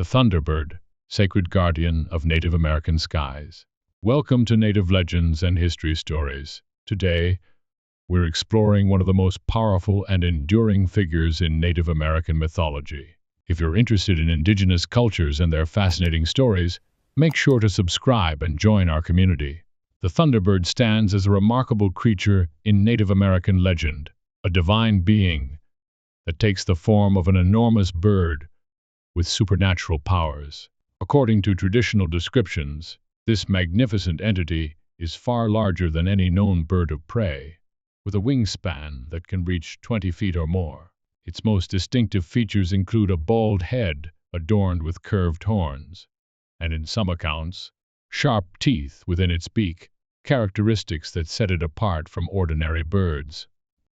the Thunderbird, sacred guardian of Native American skies. Welcome to Native Legends and History Stories. Today, we're exploring one of the most powerful and enduring figures in Native American mythology. If you're interested in indigenous cultures and their fascinating stories, make sure to subscribe and join our community. The Thunderbird stands as a remarkable creature in Native American legend, a divine being that takes the form of an enormous bird with supernatural powers. According to traditional descriptions, this magnificent entity is far larger than any known bird of prey, with a wingspan that can reach 20 feet or more. Its most distinctive features include a bald head adorned with curved horns, and in some accounts, sharp teeth within its beak, characteristics that set it apart from ordinary birds.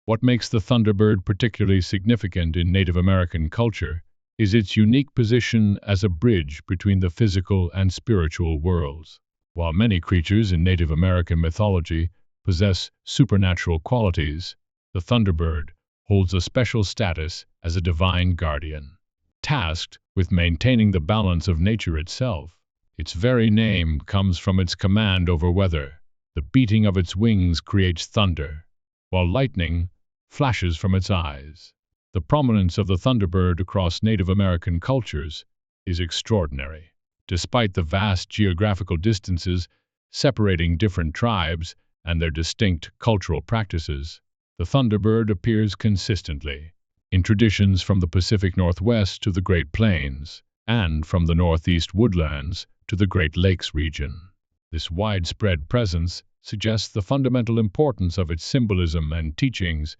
What makes the Thunderbird particularly significant in Native American culture is its unique position as a bridge between the physical and spiritual worlds. While many creatures in Native American mythology possess supernatural qualities, the Thunderbird holds a special status as a divine guardian, tasked with maintaining the balance of nature itself. Its very name comes from its command over weather. The beating of its wings creates thunder, while lightning flashes from its eyes. The prominence of the Thunderbird across Native American cultures is extraordinary. Despite the vast geographical distances separating different tribes and their distinct cultural practices, the Thunderbird appears consistently in traditions from the Pacific Northwest to the Great Plains, and from the Northeast woodlands to the Great Lakes region. This widespread presence suggests the fundamental importance of its symbolism and teachings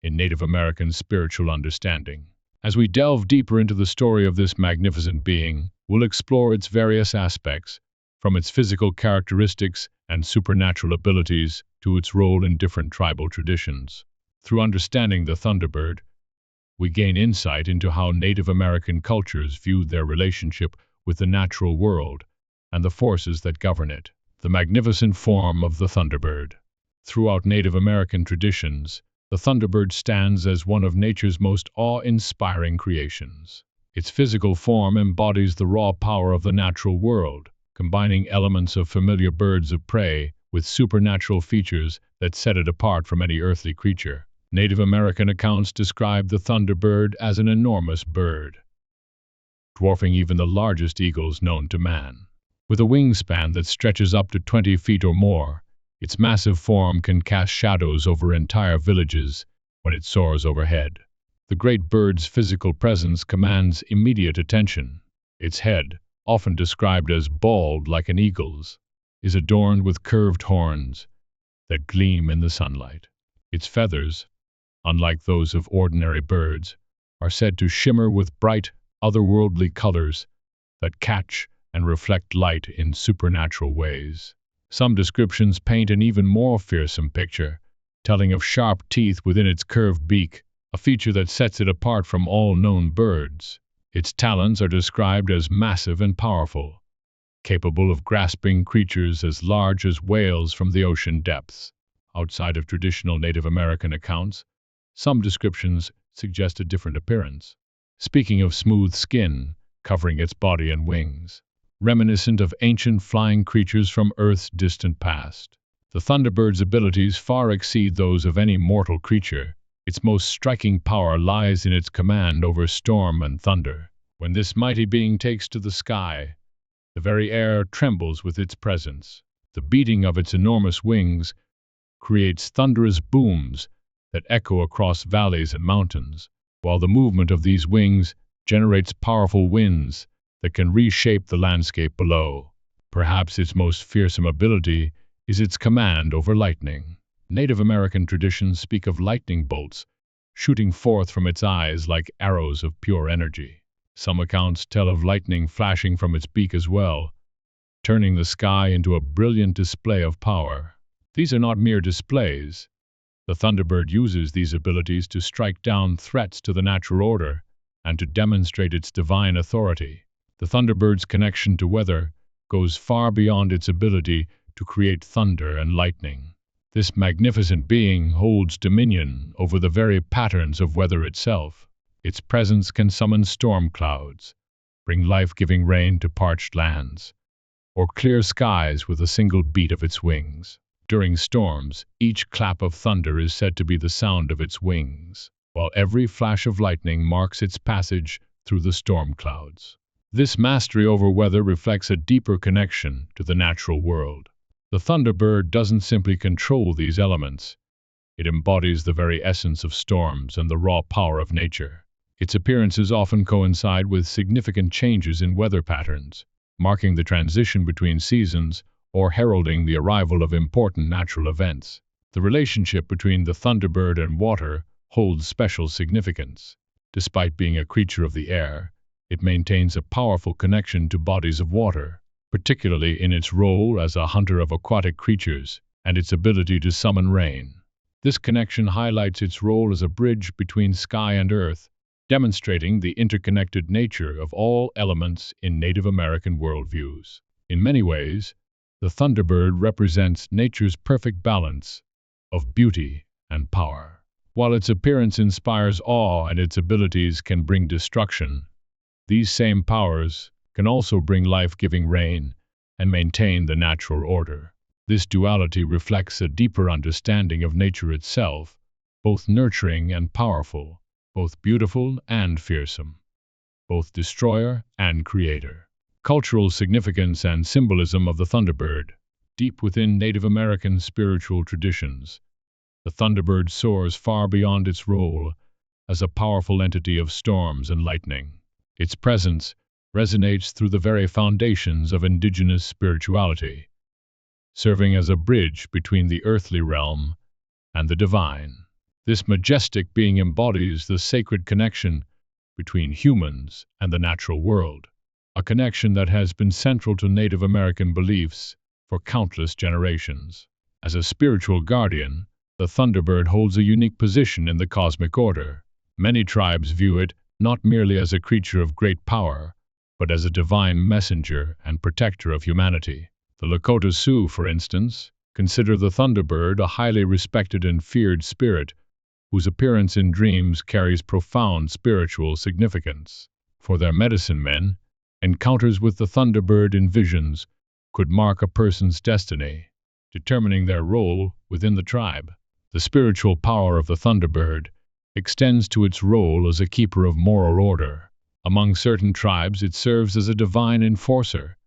in Native American spiritual understanding. As we delve deeper into the story of this magnificent being, we'll explore its various aspects, from its physical characteristics and supernatural abilities to its role in different tribal traditions. Through understanding the Thunderbird, we gain insight into how Native American cultures viewed their relationship with the natural world and the forces that govern it. The magnificent form of the Thunderbird. Throughout Native American traditions, the Thunderbird stands as one of nature's most awe-inspiring creations. Its physical form embodies the raw power of the natural world, combining elements of familiar birds of prey with supernatural features that set it apart from any earthly creature. Native American accounts describe the Thunderbird as an enormous bird, dwarfing even the largest eagles known to man. With a wingspan that stretches up to 20 feet or more, its massive form can cast shadows over entire villages when it soars overhead. The great bird's physical presence commands immediate attention. Its head, often described as bald like an eagle's, is adorned with curved horns that gleam in the sunlight. Its feathers, unlike those of ordinary birds, are said to shimmer with bright, otherworldly colors that catch and reflect light in supernatural ways. Some descriptions paint an even more fearsome picture, telling of sharp teeth within its curved beak, a feature that sets it apart from all known birds. Its talons are described as massive and powerful, capable of grasping creatures as large as whales from the ocean depths. Outside of traditional Native American accounts, some descriptions suggest a different appearance, speaking of smooth skin covering its body and wings, reminiscent of ancient flying creatures from Earth's distant past. The Thunderbird's abilities far exceed those of any mortal creature. Its most striking power lies in its command over storm and thunder. When this mighty being takes to the sky, the very air trembles with its presence. The beating of its enormous wings creates thunderous booms that echo across valleys and mountains, while the movement of these wings generates powerful winds that can reshape the landscape below. Perhaps its most fearsome ability is its command over lightning. Native American traditions speak of lightning bolts shooting forth from its eyes like arrows of pure energy. Some accounts tell of lightning flashing from its beak as well, turning the sky into a brilliant display of power. These are not mere displays. The Thunderbird uses these abilities to strike down threats to the natural order and to demonstrate its divine authority. The Thunderbird's connection to weather goes far beyond its ability to create thunder and lightning. This magnificent being holds dominion over the very patterns of weather itself. Its presence can summon storm clouds, bring life-giving rain to parched lands, or clear skies with a single beat of its wings. During storms, each clap of thunder is said to be the sound of its wings, while every flash of lightning marks its passage through the storm clouds. This mastery over weather reflects a deeper connection to the natural world. The Thunderbird doesn't simply control these elements, it embodies the very essence of storms and the raw power of nature. Its appearances often coincide with significant changes in weather patterns, marking the transition between seasons or heralding the arrival of important natural events. The relationship between the Thunderbird and water holds special significance. Despite being a creature of the air, it maintains a powerful connection to bodies of water, particularly in its role as a hunter of aquatic creatures and its ability to summon rain. This connection highlights its role as a bridge between sky and earth, demonstrating the interconnected nature of all elements in Native American worldviews. In many ways, the Thunderbird represents nature's perfect balance of beauty and power. While its appearance inspires awe and its abilities can bring destruction, these same powers can also bring life-giving rain and maintain the natural order. This duality reflects a deeper understanding of nature itself, both nurturing and powerful, both beautiful and fearsome, both destroyer and creator. Cultural significance and symbolism of the Thunderbird. Deep within Native American spiritual traditions, the Thunderbird soars far beyond its role as a powerful entity of storms and lightning. Its presence resonates through the very foundations of indigenous spirituality, serving as a bridge between the earthly realm and the divine. This majestic being embodies the sacred connection between humans and the natural world, a connection that has been central to Native American beliefs for countless generations. As a spiritual guardian, the Thunderbird holds a unique position in the cosmic order. Many tribes view it not merely as a creature of great power, but as a divine messenger and protector of humanity. The Lakota Sioux, for instance, consider the Thunderbird a highly respected and feared spirit whose appearance in dreams carries profound spiritual significance. For their medicine men, encounters with the Thunderbird in visions could mark a person's destiny, determining their role within the tribe. The spiritual power of the Thunderbird extends to its role as a keeper of moral order. Among certain tribes, it serves as a divine enforcer,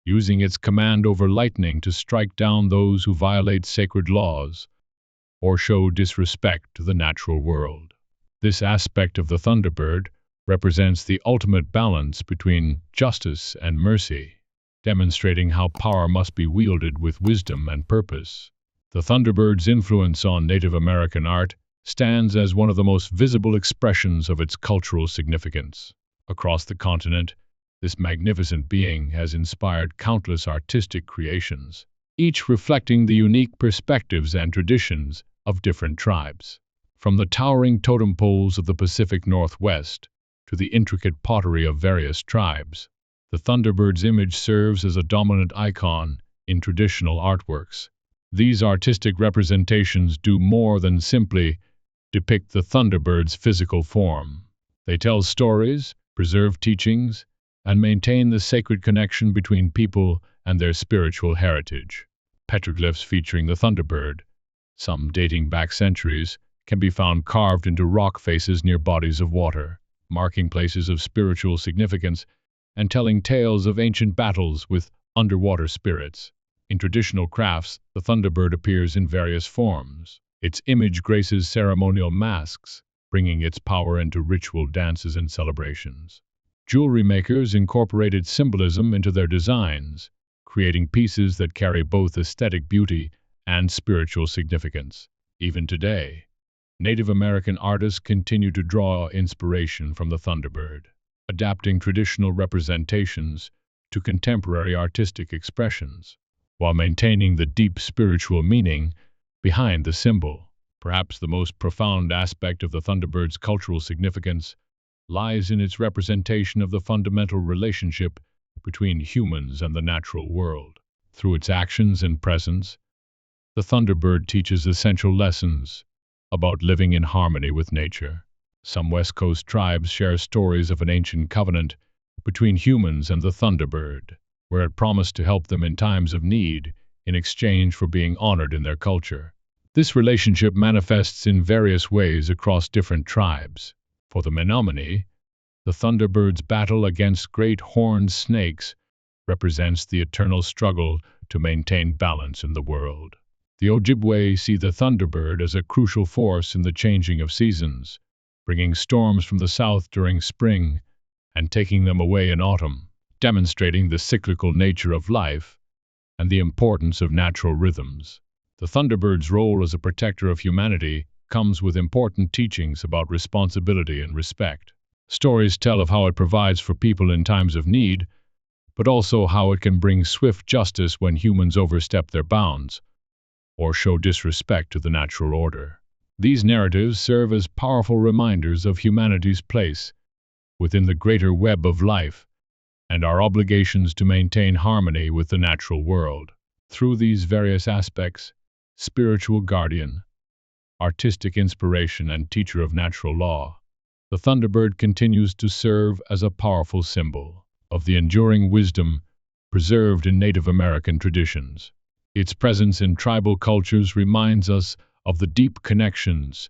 using its command over lightning to strike down those who violate sacred laws or show disrespect to the natural world. This aspect of the Thunderbird represents the ultimate balance between justice and mercy, demonstrating how power must be wielded with wisdom and purpose. The Thunderbird's influence on Native American art stands as one of the most visible expressions of its cultural significance. Across the continent, this magnificent being has inspired countless artistic creations, each reflecting the unique perspectives and traditions of different tribes. From the towering totem poles of the Pacific Northwest to the intricate pottery of various tribes, the Thunderbird's image serves as a dominant icon in traditional artworks. These artistic representations do more than simply depict the Thunderbird's physical form. They tell stories, preserve teachings, and maintain the sacred connection between people and their spiritual heritage. Petroglyphs featuring the Thunderbird, some dating back centuries, can be found carved into rock faces near bodies of water, marking places of spiritual significance and telling tales of ancient battles with underwater spirits. In traditional crafts, the Thunderbird appears in various forms. Its image graces ceremonial masks, bringing its power into ritual dances and celebrations. Jewelry makers incorporated symbolism into their designs, creating pieces that carry both aesthetic beauty and spiritual significance. Even today, Native American artists continue to draw inspiration from the Thunderbird, adapting traditional representations to contemporary artistic expressions, while maintaining the deep spiritual meaning behind the symbol. Perhaps the most profound aspect of the Thunderbird's cultural significance lies in its representation of the fundamental relationship between humans and the natural world. Through its actions and presence, the Thunderbird teaches essential lessons about living in harmony with nature. Some West Coast tribes share stories of an ancient covenant between humans and the Thunderbird, where it promised to help them in times of need in exchange for being honored in their culture. This relationship manifests in various ways across different tribes. For the Menominee, the Thunderbird's battle against great horned snakes represents the eternal struggle to maintain balance in the world. The Ojibwe see the Thunderbird as a crucial force in the changing of seasons, bringing storms from the south during spring and taking them away in autumn, demonstrating the cyclical nature of life and the importance of natural rhythms. The Thunderbird's role as a protector of humanity comes with important teachings about responsibility and respect. Stories tell of how it provides for people in times of need, but also how it can bring swift justice when humans overstep their bounds or show disrespect to the natural order. These narratives serve as powerful reminders of humanity's place within the greater web of life and our obligations to maintain harmony with the natural world. Through these various aspects, spiritual guardian, artistic inspiration, and teacher of natural law, the Thunderbird continues to serve as a powerful symbol of the enduring wisdom preserved in Native American traditions. Its presence in tribal cultures reminds us of the deep connections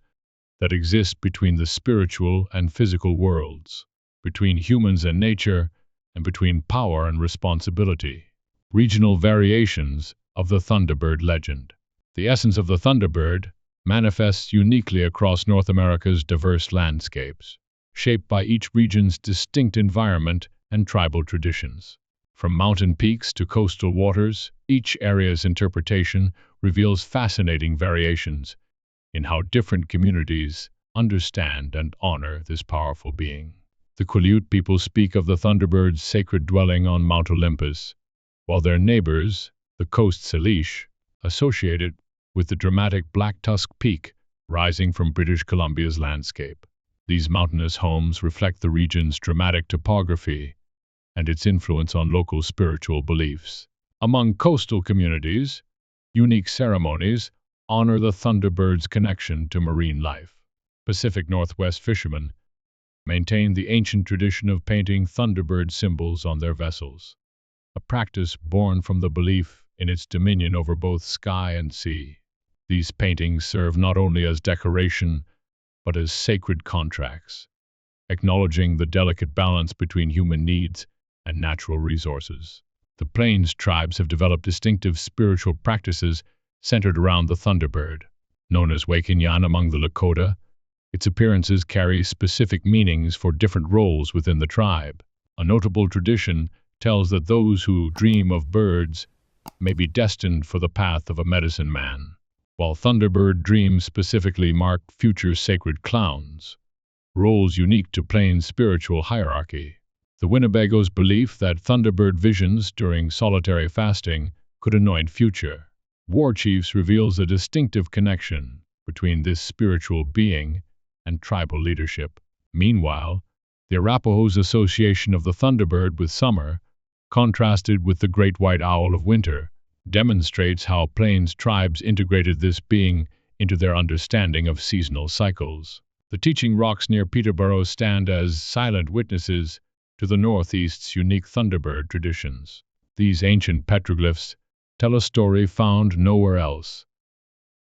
that exist between the spiritual and physical worlds, between humans and nature, and between power and responsibility. Regional variations of the Thunderbird legend. The essence of the Thunderbird manifests uniquely across North America's diverse landscapes, shaped by each region's distinct environment and tribal traditions. From mountain peaks to coastal waters, each area's interpretation reveals fascinating variations in how different communities understand and honor this powerful being. The Quileute people speak of the Thunderbird's sacred dwelling on Mount Olympus, while their neighbors, the Coast Salish, associate it with the dramatic Black Tusk Peak rising from British Columbia's landscape. These mountainous homes reflect the region's dramatic topography and its influence on local spiritual beliefs. Among coastal communities, unique ceremonies honor the Thunderbird's connection to marine life. Pacific Northwest fishermen maintain the ancient tradition of painting Thunderbird symbols on their vessels, a practice born from the belief in its dominion over both sky and sea. These paintings serve not only as decoration, but as sacred contracts, acknowledging the delicate balance between human needs and natural resources. The Plains tribes have developed distinctive spiritual practices centered around the Thunderbird. Known as Wakinyan among the Lakota, its appearances carry specific meanings for different roles within the tribe. A notable tradition tells that those who dream of birds may be destined for the path of a medicine man, while Thunderbird dreams specifically mark future sacred clowns, roles unique to Plains' spiritual hierarchy. The Winnebago's belief that Thunderbird visions during solitary fasting could anoint future war chiefs reveals a distinctive connection between this spiritual being and tribal leadership. Meanwhile, the Arapaho's association of the Thunderbird with summer, contrasted with the great white owl of winter, demonstrates how Plains tribes integrated this being into their understanding of seasonal cycles. The teaching rocks near Peterborough stand as silent witnesses to the Northeast's unique Thunderbird traditions. These ancient petroglyphs tell a story found nowhere else.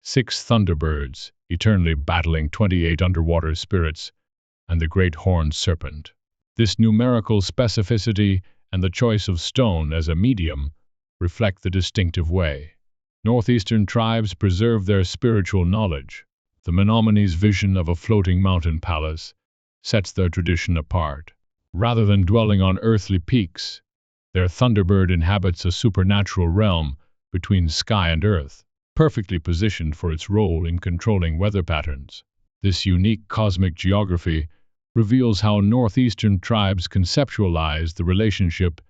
6 Thunderbirds, eternally battling 28 underwater spirits, and the great horned serpent. This numerical specificity and the choice of stone as a medium reflect the distinctive way Northeastern tribes preserve their spiritual knowledge. The Menominee's vision of a floating mountain palace sets their tradition apart. Rather than dwelling on earthly peaks, their Thunderbird inhabits a supernatural realm between sky and earth, perfectly positioned for its role in controlling weather patterns. This unique cosmic geography reveals how Northeastern tribes conceptualize the relationship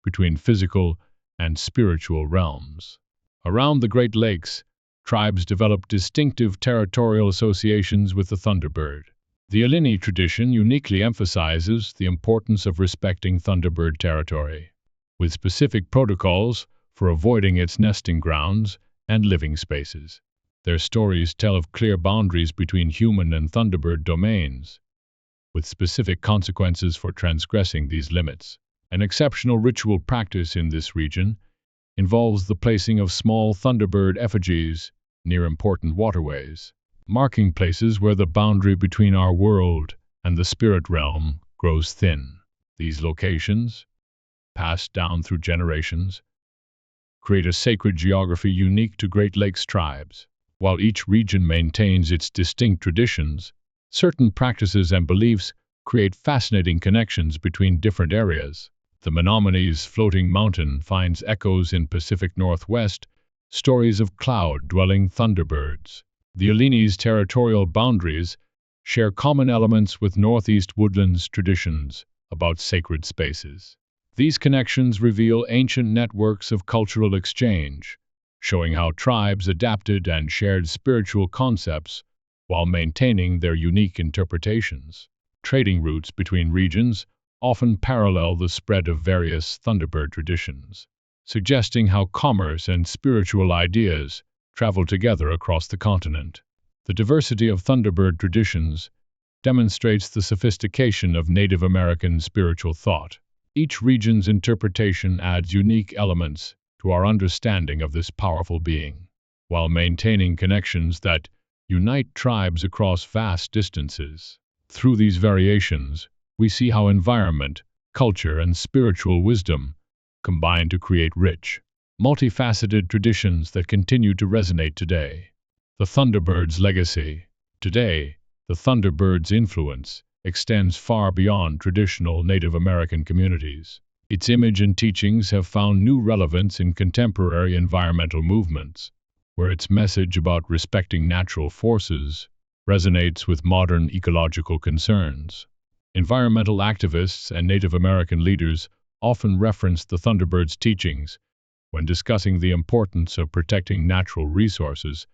between physical and spiritual realms. Around the Great Lakes, tribes develop distinctive territorial associations with the Thunderbird. The Alini tradition uniquely emphasizes the importance of respecting Thunderbird territory, with specific protocols for avoiding its nesting grounds and living spaces. Their stories tell of clear boundaries between human and Thunderbird domains, with specific consequences for transgressing these limits. An exceptional ritual practice in this region involves the placing of small Thunderbird effigies near important waterways, marking places where the boundary between our world and the spirit realm grows thin. These locations, passed down through generations, create a sacred geography unique to Great Lakes tribes. While each region maintains its distinct traditions, certain practices and beliefs create fascinating connections between different areas. The Menominey's floating mountain finds echoes in Pacific Northwest, stories of cloud-dwelling thunderbirds. The Alini's territorial boundaries share common elements with Northeast Woodlands traditions about sacred spaces. These connections reveal ancient networks of cultural exchange, showing how tribes adapted and shared spiritual concepts while maintaining their unique interpretations. Trading routes between regions often parallel the spread of various Thunderbird traditions, suggesting how commerce and spiritual ideas travel together across the continent. The diversity of Thunderbird traditions demonstrates the sophistication of Native American spiritual thought. Each region's interpretation adds unique elements to our understanding of this powerful being, while maintaining connections that unite tribes across vast distances. Through these variations, we see how environment, culture, and spiritual wisdom combine to create rich, multifaceted traditions that continue to resonate today. The Thunderbird's legacy. Today, the Thunderbird's influence extends far beyond traditional Native American communities. Its image and teachings have found new relevance in contemporary environmental movements, where its message about respecting natural forces resonates with modern ecological concerns. Environmental activists and Native American leaders often reference the Thunderbird's teachings when discussing the importance of protecting natural resources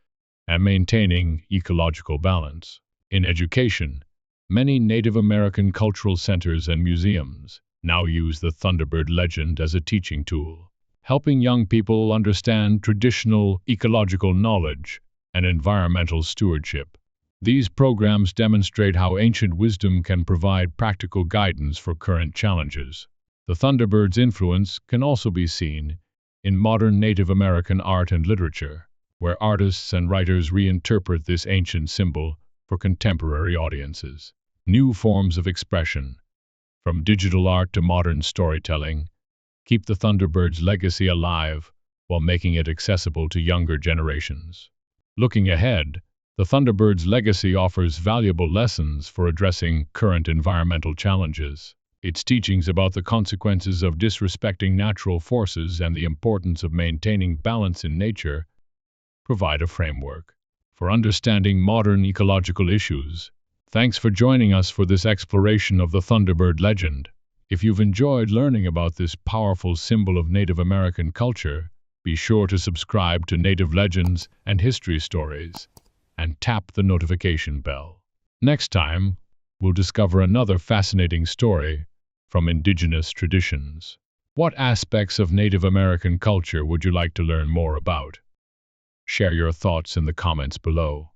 and maintaining ecological balance. In education, many Native American cultural centers and museums now use the Thunderbird legend as a teaching tool, helping young people understand traditional ecological knowledge and environmental stewardship. These programs demonstrate how ancient wisdom can provide practical guidance for current challenges. The Thunderbird's influence can also be seen in modern Native American art and literature, where artists and writers reinterpret this ancient symbol for contemporary audiences. New forms of expression, from digital art to modern storytelling, keep the Thunderbird's legacy alive while making it accessible to younger generations. Looking ahead, the Thunderbird's legacy offers valuable lessons for addressing current environmental challenges. Its teachings about the consequences of disrespecting natural forces and the importance of maintaining balance in nature provide a framework for understanding modern ecological issues. Thanks for joining us for this exploration of the Thunderbird legend. If you've enjoyed learning about this powerful symbol of Native American culture, be sure to subscribe to Native Legends and History Stories and tap the notification bell. Next time, we'll discover another fascinating story from indigenous traditions. What aspects of Native American culture would you like to learn more about? Share your thoughts in the comments below.